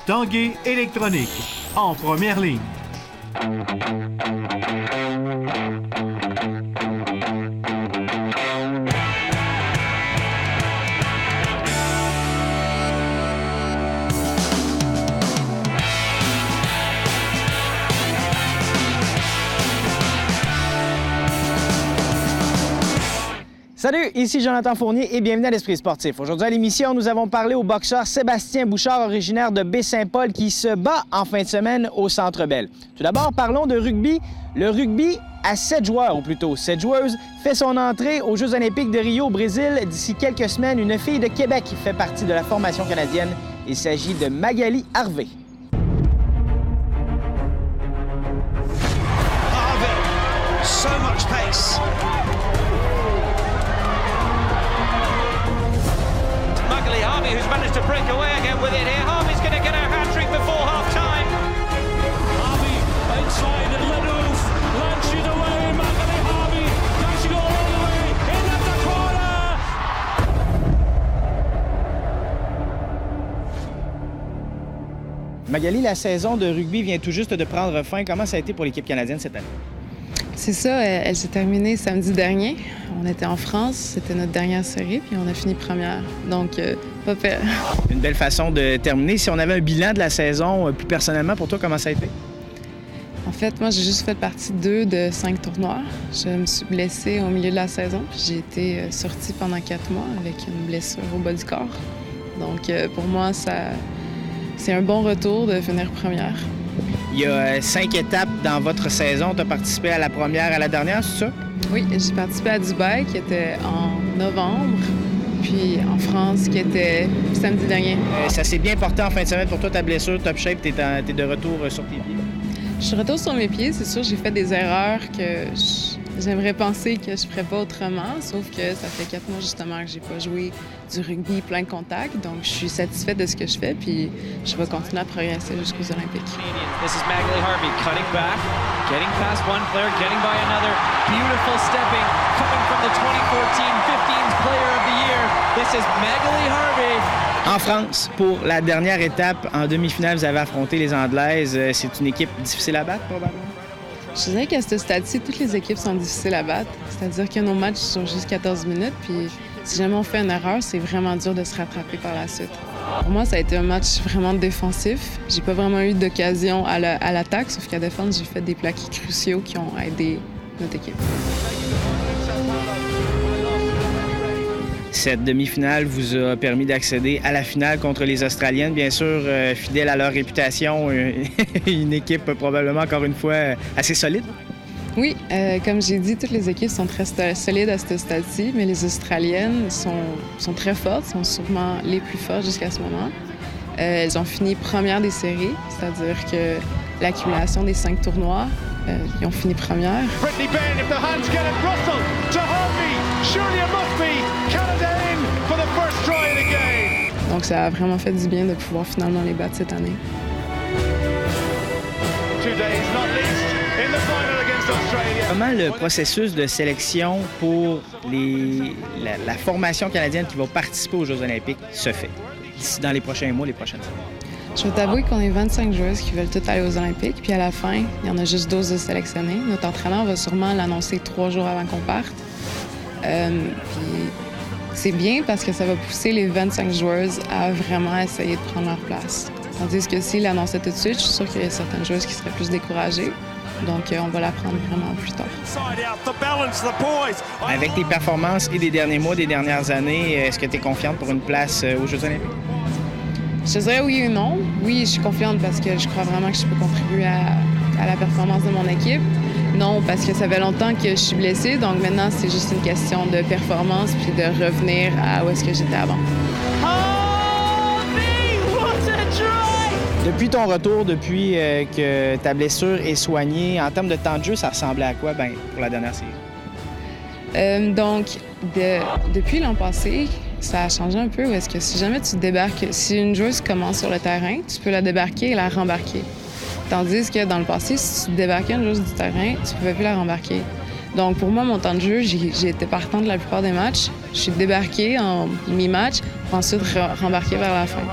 Tanguay électronique, en première ligne. Salut, ici Jonathan Fournier et bienvenue à l'Esprit sportif. Aujourd'hui à l'émission, nous avons parlé au boxeur Sébastien Bouchard, originaire de Baie-Saint-Paul, qui se bat en fin de semaine au Centre Bell. Tout d'abord, parlons de rugby. Le rugby à 7 joueurs, ou plutôt 7 joueuses, fait son entrée aux Jeux olympiques de Rio au Brésil d'ici quelques semaines. Une fille de Québec qui fait partie de la formation canadienne. Il s'agit de Magali Harvey. Harvey, so much pace. Magali Harvey, who's managed to break away again with it here. Harvey's going to get her hat-trick before half-time. Harvey inside and let off. Launches away. Magali Harvey dashing all the way in at the corner. Magali, la saison de rugby vient tout juste de prendre fin. Comment ça a été pour l'équipe canadienne cette année? C'est ça, elle s'est terminée samedi dernier. On était en France, c'était notre dernière série, puis on a fini première. Donc, pas pire. Une belle façon de terminer. Si on avait un bilan de la saison, plus personnellement, pour toi, comment ça a été? En fait, moi, j'ai juste fait partie 2 de 5 tournois. Je me suis blessée au milieu de la saison, puis j'ai été sortie pendant 4 mois avec une blessure au bas du corps. Donc, pour moi, c'est un bon retour de finir première. Il y a 5 étapes dans votre saison. Tu as participé à la première, à la dernière, c'est ça? Oui, j'ai participé à Dubaï, qui était en novembre, puis en France, qui était samedi dernier. Ça s'est bien porté en fin de semaine pour toi, ta blessure, top shape, t'es de retour sur tes pieds? Je suis de retour sur mes pieds. C'est sûr, j'ai fait des erreurs que j'aimerais penser que je ferais pas autrement, sauf que ça fait 4 mois justement que j'ai pas joué du rugby plein de contacts, donc je suis satisfaite de ce que je fais, puis je vais continuer à progresser jusqu'aux Olympiques. This is Magali Harvey cutting back, getting past one player, getting by another. Beautiful stepping, coming from the 2014-15 Player of the Year. This is Magali Harvey. En France, pour la dernière étape, en demi-finale, vous avez affronté les Anglaises. C'est une équipe difficile à battre, probablement? Je dirais qu'à ce stade-ci, toutes les équipes sont difficiles à battre. C'est-à-dire que nos matchs sont juste 14 minutes, puis si jamais on fait une erreur, c'est vraiment dur de se rattraper par la suite. Pour moi, ça a été un match vraiment défensif. J'ai pas vraiment eu d'occasion à l'attaque, sauf qu'à défendre, j'ai fait des plaqués cruciaux qui ont aidé notre équipe. Cette demi-finale vous a permis d'accéder à la finale contre les Australiennes, bien sûr, fidèles à leur réputation, une équipe probablement, encore une fois, assez solide. Oui, comme j'ai dit, toutes les équipes sont très solides à ce stade-ci, mais les Australiennes sont très fortes, sont sûrement les plus fortes jusqu'à ce moment. Elles ont fini première des séries, c'est-à-dire que l'accumulation des 5 tournois, ils ont fini première. Brittany Bain, if the hands get it, Russell to Harvey. Surely it must be Canada in for the first try of the game. Donc ça a vraiment fait du bien de pouvoir finalement les battre cette année. 2 days, not least, in the final against Australia. Comment le processus de sélection pour la formation canadienne qui va participer aux Jeux olympiques se fait d'ici dans les prochains mois, les prochaines semaines? Je vais t'avouer qu'on est 25 joueuses qui veulent toutes aller aux Olympiques, puis à la fin, il y en a juste 12 de sélectionnés. Notre entraîneur va sûrement l'annoncer 3 jours avant qu'on parte. Puis c'est bien parce que ça va pousser les 25 joueuses à vraiment essayer de prendre leur place. Tandis que s'il l'annonçait tout de suite, je suis sûre qu'il y a certaines joueuses qui seraient plus découragées. Donc, on va l'apprendre vraiment plus tard. Avec tes performances et des derniers mois, des dernières années, est-ce que tu es confiante pour une place aux Jeux olympiques? Je dirais oui ou non. Oui, je suis confiante parce que je crois vraiment que je peux contribuer à la performance de mon équipe. Non, parce que ça fait longtemps que je suis blessée, donc maintenant, c'est juste une question de performance puis de revenir à où est-ce que j'étais avant. Depuis ton retour, depuis que ta blessure est soignée, en termes de temps de jeu, ça ressemblait à quoi pour la dernière série? Depuis l'an passé, ça a changé un peu. Où est-ce que si jamais tu débarques, si une joueuse commence sur le terrain, tu peux la débarquer et la rembarquer. Tandis que dans le passé, si tu débarquais une joueuse du terrain, tu ne pouvais plus la rembarquer. Donc pour moi, mon temps de jeu, j'ai été partante de la plupart des matchs. Je suis débarquée en mi-match pour ensuite rembarquer vers la fin.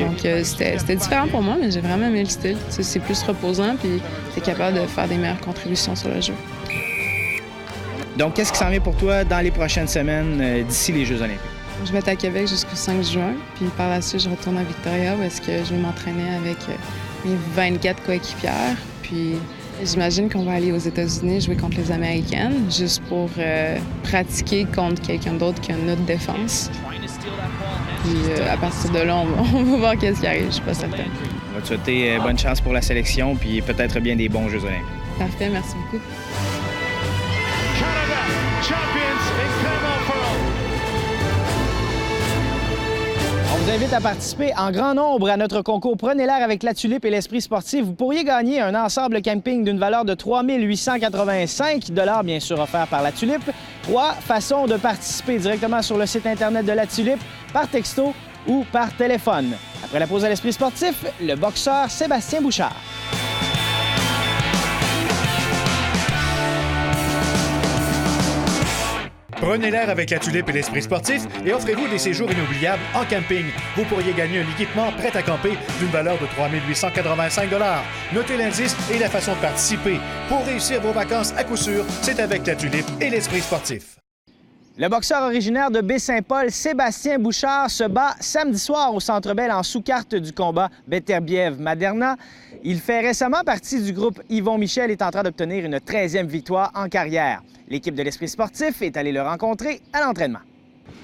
Donc, c'était différent pour moi, mais j'ai vraiment aimé le style. Tu sais, c'est plus reposant, puis t'es capable de faire des meilleures contributions sur le jeu. Donc, qu'est-ce qui s'en vient pour toi dans les prochaines semaines d'ici les Jeux olympiques? Je vais être à Québec jusqu'au 5 juin, puis par la suite, je retourne à Victoria où est-ce que je vais m'entraîner avec mes 24 coéquipières. Puis j'imagine qu'on va aller aux États-Unis jouer contre les Américaines, juste pour pratiquer contre quelqu'un d'autre qui a notre défense. Puis à partir de là, on va voir qu'est-ce qui arrive, je suis pas certaine. On va te souhaiter bonne chance pour la sélection, puis peut-être bien des bons Jeux olympiques. Parfait, merci beaucoup. Canada, champions in Clermont-Ferrand. On vous invite à participer en grand nombre à notre concours Prenez l'air avec la Tulipe et l'Esprit sportif. Vous pourriez gagner un ensemble camping d'une valeur de 3 885 $, bien sûr, offert par la Tulipe. 3 façons de participer directement sur le site Internet de la Tulipe, par texto ou par téléphone. Après la pause à l'Esprit sportif, le boxeur Sébastien Bouchard. Prenez l'air avec la Tulipe et l'Esprit sportif et offrez-vous des séjours inoubliables en camping. Vous pourriez gagner un équipement prêt à camper d'une valeur de 3 885 $. Notez l'indice et la façon de participer. Pour réussir vos vacances à coup sûr, c'est avec la Tulipe et l'Esprit sportif. Le boxeur originaire de Baie-Saint-Paul, Sébastien Bouchard, se bat samedi soir au Centre Bell en sous-carte du combat Beterbiev-Maderna. Il fait récemment partie du groupe Yvon Michel et est en train d'obtenir une 13e victoire en carrière. L'équipe de l'Esprit sportif est allée le rencontrer à l'entraînement.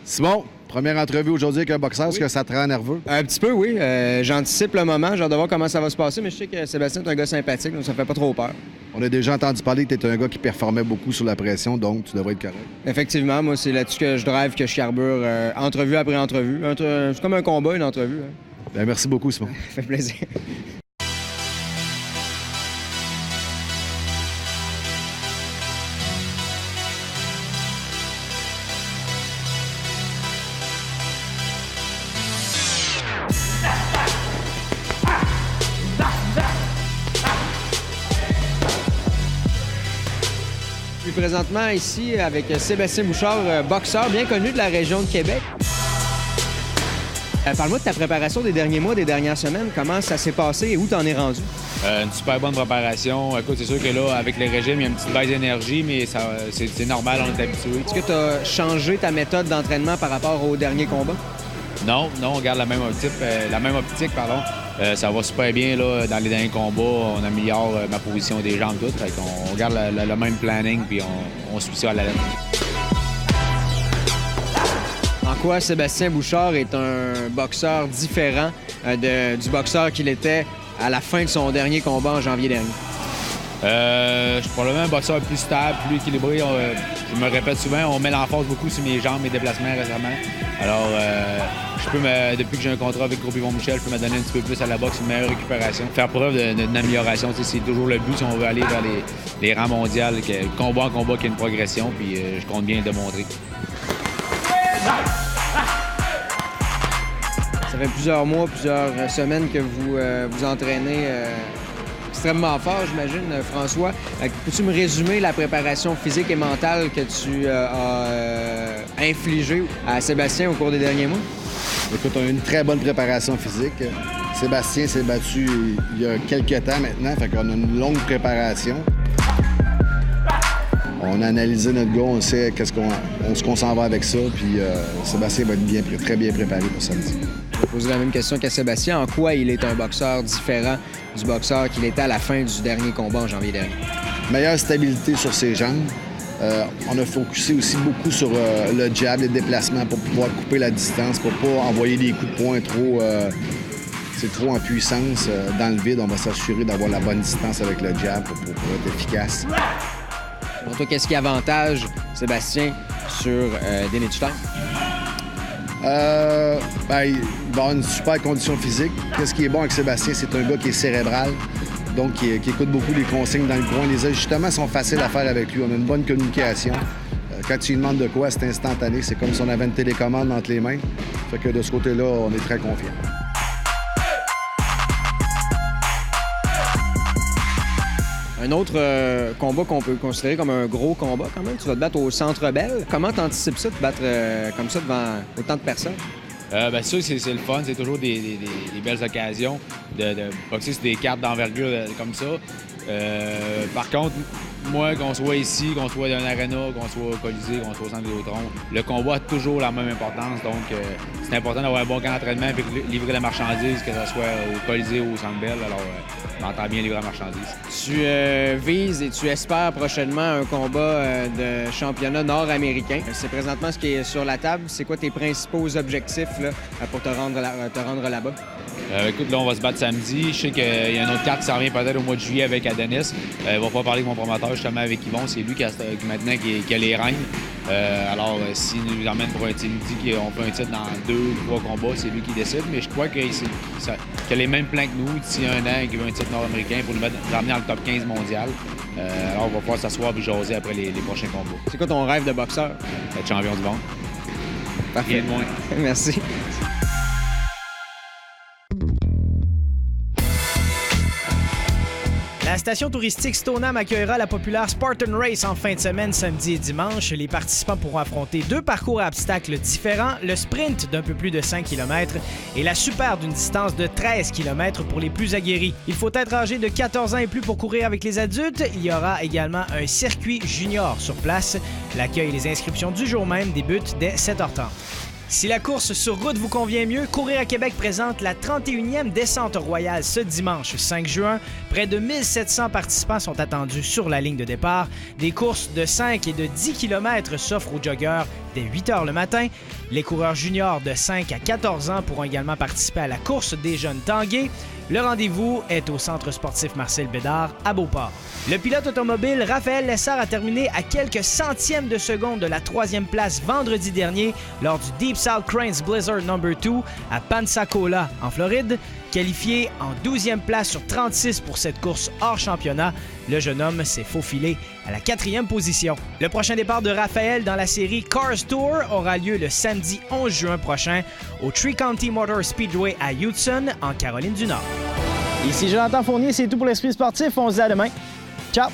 Simon, première entrevue aujourd'hui avec un boxeur, est-ce que ça te rend nerveux? Un petit peu, oui. J'anticipe le moment, j'ai hâte de voir comment ça va se passer, mais je sais que Sébastien est un gars sympathique, donc ça fait pas trop peur. On a déjà entendu parler que tu es un gars qui performait beaucoup sous la pression, donc tu devrais être correct. Effectivement, moi, c'est là-dessus que je drive, que je carbure, entrevue après entrevue. C'est comme un combat, une entrevue. Hein. Bien, merci beaucoup, Simon. Ça fait plaisir. Je suis présentement ici avec Sébastien Bouchard, boxeur bien connu de la région de Québec. Parle-moi de ta préparation des derniers mois, des dernières semaines. Comment ça s'est passé et où t'en es rendu? Une super bonne préparation. Écoute, c'est sûr que là, avec le régime, il y a une petite baisse d'énergie, mais c'est normal, on est habitué. Est-ce que tu as changé ta méthode d'entraînement par rapport au dernier combat? Non, on garde la même optique. Ça va super bien là, dans les derniers combats. On améliore ma position des jambes toutes. Fait qu'on garde le même planning puis on suit ça à la lettre. En quoi Sébastien Bouchard est un boxeur différent du boxeur qu'il était à la fin de son dernier combat en janvier dernier? Je suis probablement un boxeur plus stable, plus équilibré. Je me répète souvent, on met l'emphase beaucoup sur mes jambes, mes déplacements récemment. Alors, depuis que j'ai un contrat avec le groupe Yvon Michel, je peux me donner un petit peu plus à la boxe, une meilleure récupération. Faire preuve d'une amélioration, c'est toujours le but si on veut aller vers les rangs mondiaux, combat en combat, qu'il y a une progression, puis je compte bien le démontrer. Ça fait plusieurs mois, plusieurs semaines que vous vous entraînez extrêmement fort, j'imagine, François. Peux-tu me résumer la préparation physique et mentale que tu as infligée à Sébastien au cours des derniers mois? Écoute, on a une très bonne préparation physique. Sébastien s'est battu il y a quelques temps maintenant, fait qu'on a une longue préparation. On a analysé notre gars, on sait ce qu'on s'en va avec ça, puis Sébastien va être très bien préparé pour samedi. Je vais poser la même question qu'à Sébastien. En quoi il est un boxeur différent du boxeur qu'il était à la fin du dernier combat en janvier dernier? Meilleure stabilité sur ses jambes. On a focusé aussi beaucoup sur le jab, les déplacements pour pouvoir couper la distance, pour pas envoyer des coups de poing trop en puissance. Dans le vide, on va s'assurer d'avoir la bonne distance avec le jab pour être efficace. Pour toi, qu'est-ce qui avantage Sébastien sur Denis Stein? Il va avoir une super condition physique. Qu'est-ce qui est bon avec Sébastien, c'est un gars qui est cérébral, donc qui écoute beaucoup les consignes dans le coin. Les ajustements sont faciles à faire avec lui. On a une bonne communication. Quand tu lui demandes de quoi, c'est instantané. C'est comme si on avait une télécommande entre les mains. Fait que de ce côté-là, on est très confiants. Un autre combat qu'on peut considérer comme un gros combat quand même, tu vas te battre au Centre Bell. Comment t'anticipes ça, de te battre comme ça devant autant de personnes? C'est sûr que c'est le fun. C'est toujours des belles occasions de boxer sur des cartes d'envergure comme ça. Par contre, moi, qu'on soit ici, qu'on soit dans l'aréna, qu'on soit au Colisée, qu'on soit au Centre Vidéotron, le combat a toujours la même importance. Donc, c'est important d'avoir un bon camp d'entraînement et livrer la marchandise, que ce soit au Colisée ou au Centre Bell. Alors, on entend bien livrer la marchandise. Tu vises et tu espères prochainement un combat de championnat nord-américain. C'est présentement ce qui est sur la table. C'est quoi tes principaux objectifs là, pour te rendre là-bas? Écoute, là, on va se battre samedi. Je sais qu'il y a une autre carte qui s'en vient peut-être au mois de juillet avec Adonis. Il va pas parler avec mon promoteur, justement, avec Yvon. C'est lui qui a les règnes. Alors, s'il nous emmène pour un titre, il dit qu'on fait un titre dans 2 ou 3 combats, c'est lui qui décide. Mais je crois qu'il a les mêmes plans que nous. D'ici un an, qu'il veut un titre nord-américain pour nous ramener dans le top 15 mondial. Alors, on va pouvoir s'asseoir et jaser après les prochains combats. C'est quoi ton rêve de boxeur? Être champion du monde. Parfait. Rien de moins. Merci. La station touristique Stoneham accueillera la populaire Spartan Race en fin de semaine, samedi et dimanche. Les participants pourront affronter 2 parcours à obstacles différents, le sprint d'un peu plus de 5 km et la super d'une distance de 13 km pour les plus aguerris. Il faut être âgé de 14 ans et plus pour courir avec les adultes. Il y aura également un circuit junior sur place. L'accueil et les inscriptions du jour même débutent dès 7h30. Si la course sur route vous convient mieux, Courir à Québec présente la 31e descente royale ce dimanche 5 juin. Près de 1700 participants sont attendus sur la ligne de départ. Des courses de 5 et de 10 km s'offrent aux joggeurs dès 8 h le matin. Les coureurs juniors de 5 à 14 ans pourront également participer à la course des jeunes tangués. Le rendez-vous est au Centre sportif Marcel Bédard à Beauport. Le pilote automobile Raphaël Lessard a terminé à quelques centièmes de seconde de la 3e place vendredi dernier lors du Deep South Cranes Blizzard No. 2 à Pensacola, en Floride. Qualifié en 12e place sur 36 pour cette course hors championnat, le jeune homme s'est faufilé à la 4e position. Le prochain départ de Raphaël dans la série Cars Tour aura lieu le samedi 11 juin prochain au Tree County Motor Speedway à Hudson, en Caroline du Nord. Ici Jonathan Fournier, c'est tout pour l'Esprit sportif. On se dit à demain. Ciao!